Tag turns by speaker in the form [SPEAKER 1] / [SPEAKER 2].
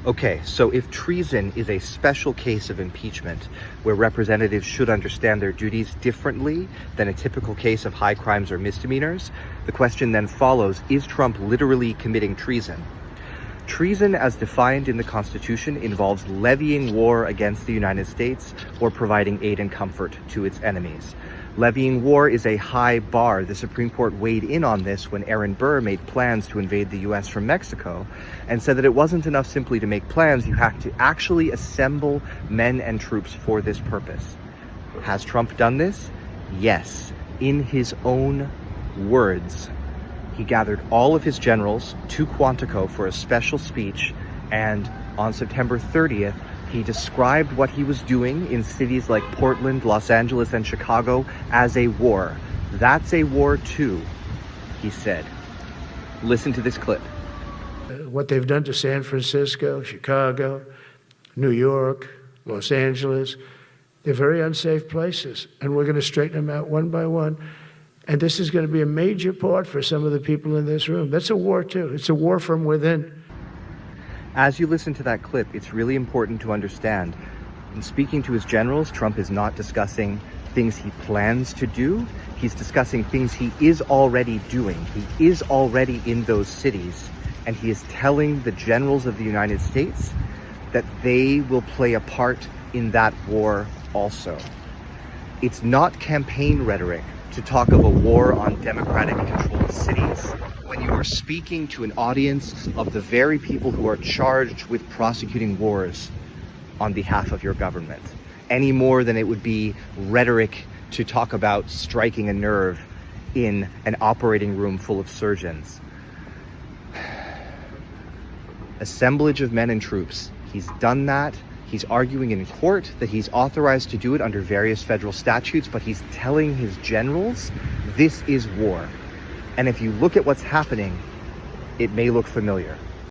[SPEAKER 1] Okay, so if treason is a special case of impeachment where representatives should understand their duties differently than a typical case of high crimes or misdemeanors, the question then follows, is Trump literally committing treason? Treason, as defined in the Constitution, involves levying war against the United States or providing aid and comfort to its enemies. Levying war is a high bar. The Supreme Court weighed in on this when Aaron Burr made plans to invade the U.S. from Mexico and said that it wasn't enough simply to make plans, you have to actually assemble men and troops for this purpose. Has Trump done this? Yes. In his own words, he gathered all of his generals to Quantico for a special speech, and on September 30th, he described what he was doing in cities like Portland, Los Angeles, and Chicago as a war. That's a war too, he said. Listen to this clip.
[SPEAKER 2] What they've done to San Francisco, Chicago, New York, Los Angeles, they're very unsafe places, and we're going to straighten them out one by one. And this is going to be a major part for some of the people in this room. That's a war too. It's a war from within.
[SPEAKER 1] As you listen to that clip, it's really important to understand, in speaking to his generals, Trump is not discussing things he plans to do. He's discussing things he is already doing. He is already in those cities, and he is telling the generals of the United States that they will play a part in that war also. It's not campaign rhetoric to talk of a war on democratic-controlled cities when you are speaking to an audience of the very people who are charged with prosecuting wars on behalf of your government, any more than it would be rhetoric to talk about striking a nerve in an operating room full of surgeons. Assemblage of men and troops. He's done that. He's arguing in court that he's authorized to do it under various federal statutes, but he's telling his generals this is war. And if you look at what's happening, it may look familiar.